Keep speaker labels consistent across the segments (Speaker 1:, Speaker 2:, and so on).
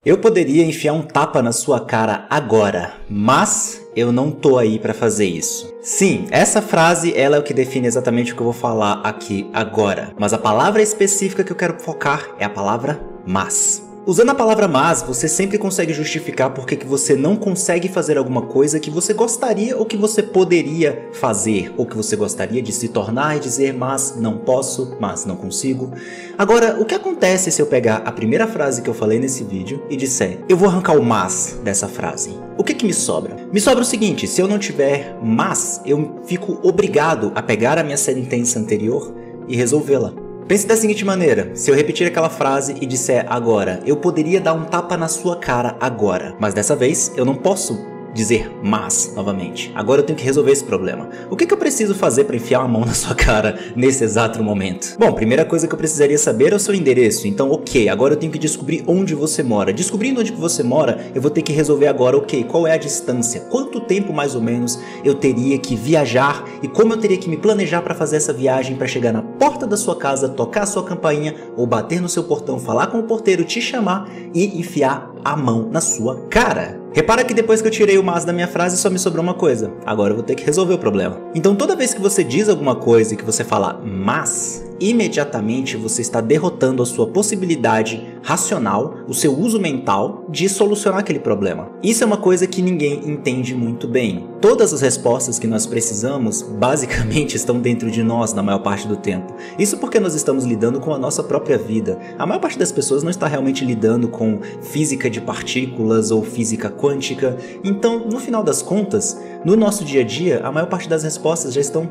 Speaker 1: Eu poderia enfiar um tapa na sua cara agora, mas eu não tô aí pra fazer isso. Sim, essa frase ela é o que define exatamente o que eu vou falar aqui agora. Mas a palavra específica que eu quero focar é a palavra mas. Usando a palavra mas, você sempre consegue justificar por que você não consegue fazer alguma coisa que você gostaria ou que você poderia fazer, ou que você gostaria de se tornar e dizer mas não posso, mas não consigo. Agora, o que acontece se eu pegar a primeira frase que eu falei nesse vídeo e disser, eu vou arrancar o mas dessa frase? O que me sobra? Me sobra o seguinte, se eu não tiver mas, eu fico obrigado a pegar a minha sentença anterior e resolvê-la. Pense da seguinte maneira, se eu repetir aquela frase e disser agora, eu poderia dar um tapa na sua cara agora, mas dessa vez eu não posso dizer mas novamente. Agora eu tenho que resolver esse problema. O que eu preciso fazer para enfiar a mão na sua cara nesse exato momento? Bom, primeira coisa que eu precisaria saber é o seu endereço. Então, ok, agora eu tenho que descobrir onde você mora. Descobrindo onde você mora, eu vou ter que resolver agora, ok, qual é a distância? Quanto tempo mais ou menos eu teria que viajar e como eu teria que me planejar para fazer essa viagem para chegar na porta da sua casa, tocar a sua campainha ou bater no seu portão, falar com o porteiro, te chamar e enfiar a mão na sua cara. Repara que depois que eu tirei o mas da minha frase só me sobrou uma coisa. Agora eu vou ter que resolver o problema. Então toda vez que você diz alguma coisa e que você fala mas, imediatamente você está derrotando a sua possibilidade racional, o seu uso mental de solucionar aquele problema. Isso é uma coisa que ninguém entende muito bem. Todas as respostas que nós precisamos basicamente estão dentro de nós na maior parte do tempo. Isso porque nós estamos lidando com a nossa própria vida. A maior parte das pessoas não está realmente lidando com física de partículas ou física quântica. Então, no final das contas, no nosso dia a dia, a maior parte das respostas já estão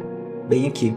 Speaker 1: bem aqui,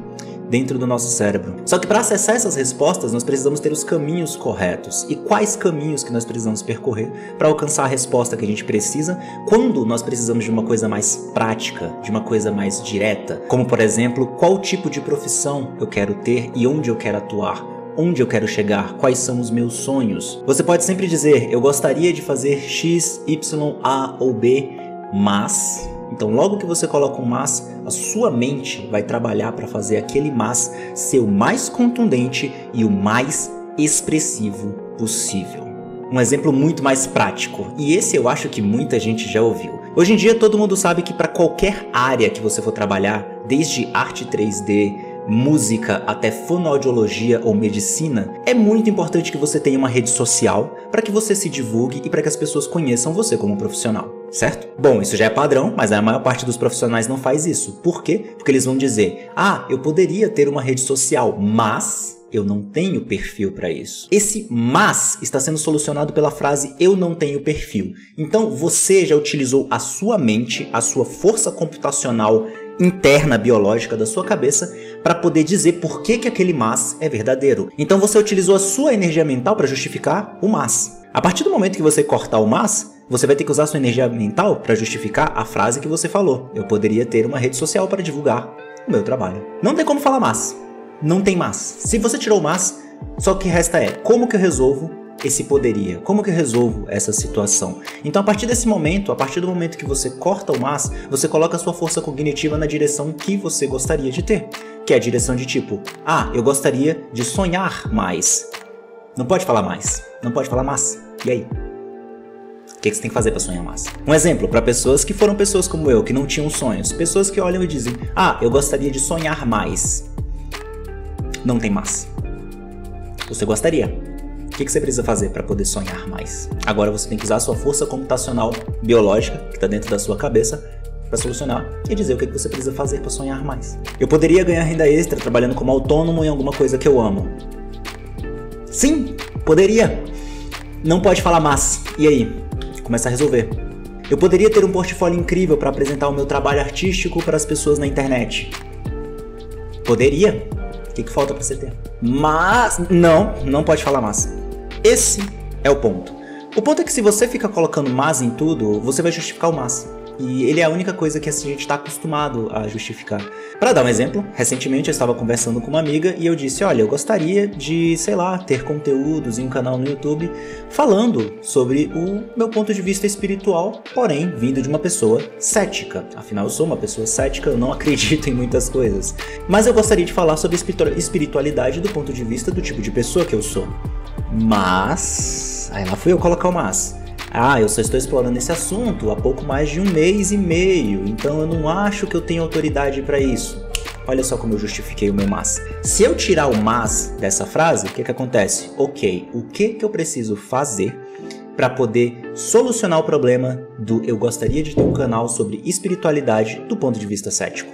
Speaker 1: dentro do nosso cérebro. Só que para acessar essas respostas, nós precisamos ter os caminhos corretos. E quais caminhos que nós precisamos percorrer para alcançar a resposta que a gente precisa quando nós precisamos de uma coisa mais prática, de uma coisa mais direta? Como, por exemplo, qual tipo de profissão eu quero ter e onde eu quero atuar? Onde eu quero chegar? Quais são os meus sonhos? Você pode sempre dizer, eu gostaria de fazer X, Y, A ou B, mas... Então logo que você coloca um mas, a sua mente vai trabalhar para fazer aquele mas ser o mais contundente e o mais expressivo possível. Um exemplo muito mais prático, e esse eu acho que muita gente já ouviu. Hoje em dia todo mundo sabe que para qualquer área que você for trabalhar, desde arte 3D, música até fonoaudiologia ou medicina, é muito importante que você tenha uma rede social para que você se divulgue e para que as pessoas conheçam você como profissional, certo? Bom, isso já é padrão, mas a maior parte dos profissionais não faz isso. Por quê? Porque eles vão dizer, eu poderia ter uma rede social, mas eu não tenho perfil para isso. Esse mas está sendo solucionado pela frase eu não tenho perfil. Então você já utilizou a sua mente, a sua força computacional interna biológica da sua cabeça para poder dizer por que aquele mas é verdadeiro. Então você utilizou a sua energia mental para justificar o mas. A partir do momento que você cortar o mas, você vai ter que usar a sua energia mental para justificar a frase que você falou. Eu poderia ter uma rede social para divulgar o meu trabalho. Não tem como falar mas. Não tem mas. Se você tirou o mas, só o que resta é como que eu resolvo esse poderia? Como que eu resolvo essa situação? Então a partir desse momento, a partir do momento que você corta o mas, você coloca a sua força cognitiva na direção que você gostaria de ter. Que é a direção de tipo, eu gostaria de sonhar mais. Não pode falar mais. Não pode falar mas. E aí? O que você tem que fazer para sonhar mais? Um exemplo, para pessoas que foram pessoas como eu, que não tinham sonhos. Pessoas que olham e dizem, eu gostaria de sonhar mais. Não tem mas. Você gostaria. O que você precisa fazer para poder sonhar mais? Agora você tem que usar a sua força computacional biológica, que está dentro da sua cabeça, para solucionar e dizer o que você precisa fazer para sonhar mais. Eu poderia ganhar renda extra trabalhando como autônomo em alguma coisa que eu amo. Sim, poderia. Não pode falar mas. E aí? Começa a resolver. Eu poderia ter um portfólio incrível para apresentar o meu trabalho artístico para as pessoas na internet. Poderia. O que falta para você ter? Mas... Não pode falar mas. Esse é o ponto. O ponto é que se você fica colocando mas em tudo, você vai justificar o mas. E ele é a única coisa que a gente está acostumado a justificar. Para dar um exemplo, recentemente eu estava conversando com uma amiga e eu disse, olha, eu gostaria de, sei lá, ter conteúdos em um canal no YouTube falando sobre o meu ponto de vista espiritual, porém vindo de uma pessoa cética. Afinal, eu sou uma pessoa cética, eu não acredito em muitas coisas. Mas eu gostaria de falar sobre espiritualidade do ponto de vista do tipo de pessoa que eu sou. Mas... aí lá fui eu colocar o mas. Ah, eu só estou explorando esse assunto há pouco mais de 1 mês e meio, então eu não acho que eu tenho autoridade para isso. Olha só como eu justifiquei o meu mas. Se eu tirar o mas dessa frase, o que acontece? Ok, o que eu preciso fazer para poder solucionar o problema do eu gostaria de ter um canal sobre espiritualidade do ponto de vista cético?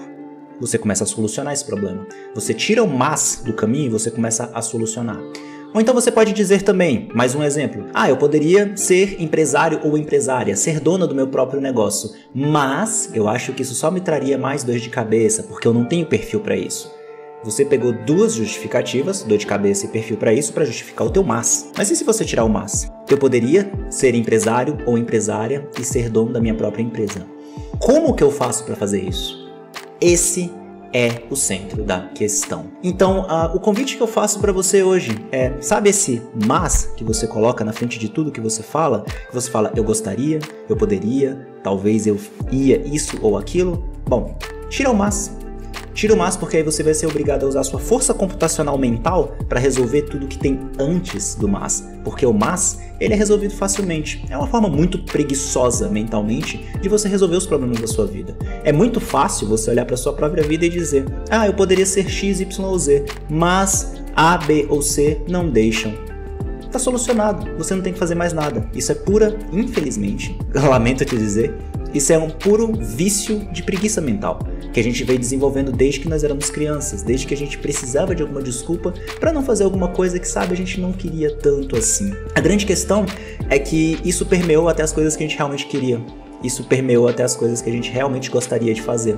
Speaker 1: Você começa a solucionar esse problema. Você tira o mas do caminho e você começa a solucionar. Ou então você pode dizer também, mais um exemplo, eu poderia ser empresário ou empresária, ser dona do meu próprio negócio, mas eu acho que isso só me traria mais dor de cabeça, porque eu não tenho perfil para isso. Você pegou duas justificativas, dor de cabeça e perfil para isso, para justificar o teu mas. Mas e se você tirar o mas? Eu poderia ser empresário ou empresária e ser dono da minha própria empresa. Como que eu faço para fazer isso? Esse é o centro da questão. Então, o convite que eu faço para você hoje é, sabe esse mas que você coloca na frente de tudo que você fala? Que você fala, eu gostaria, eu poderia, talvez eu ia isso ou aquilo? Bom, tira o mas. Tira o mas porque aí você vai ser obrigado a usar a sua força computacional mental para resolver tudo que tem antes do mas. Porque o mas, ele é resolvido facilmente. É uma forma muito preguiçosa mentalmente de você resolver os problemas da sua vida. É muito fácil você olhar para sua própria vida e dizer, eu poderia ser X, Y ou Z, mas A, B ou C não deixam. Tá solucionado, você não tem que fazer mais nada. Isso é pura, infelizmente, lamento te dizer, isso é um puro vício de preguiça mental, que a gente veio desenvolvendo desde que nós éramos crianças, desde que a gente precisava de alguma desculpa para não fazer alguma coisa que, sabe, a gente não queria tanto assim. A grande questão é que isso permeou até as coisas que a gente realmente queria. Isso permeou até as coisas que a gente realmente gostaria de fazer.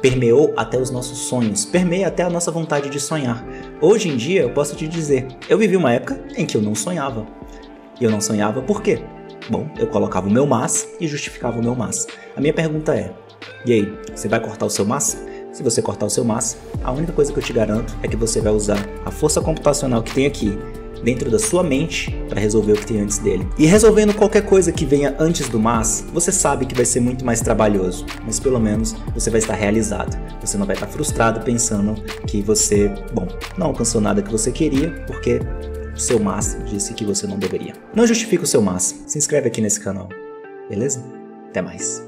Speaker 1: Permeou até os nossos sonhos, permeia até a nossa vontade de sonhar. Hoje em dia, eu posso te dizer, eu vivi uma época em que eu não sonhava. E eu não sonhava por quê? Bom, eu colocava o meu mas e justificava o meu mas. A minha pergunta é, e aí, você vai cortar o seu mas? Se você cortar o seu mas, a única coisa que eu te garanto é que você vai usar a força computacional que tem aqui dentro da sua mente para resolver o que tem antes dele. E resolvendo qualquer coisa que venha antes do mas, você sabe que vai ser muito mais trabalhoso, mas pelo menos você vai estar realizado. Você não vai estar frustrado pensando que você, não alcançou nada que você queria, porque o seu mas disse que você não deveria. Não justifica o seu mas. Se inscreve aqui nesse canal, beleza? Até mais.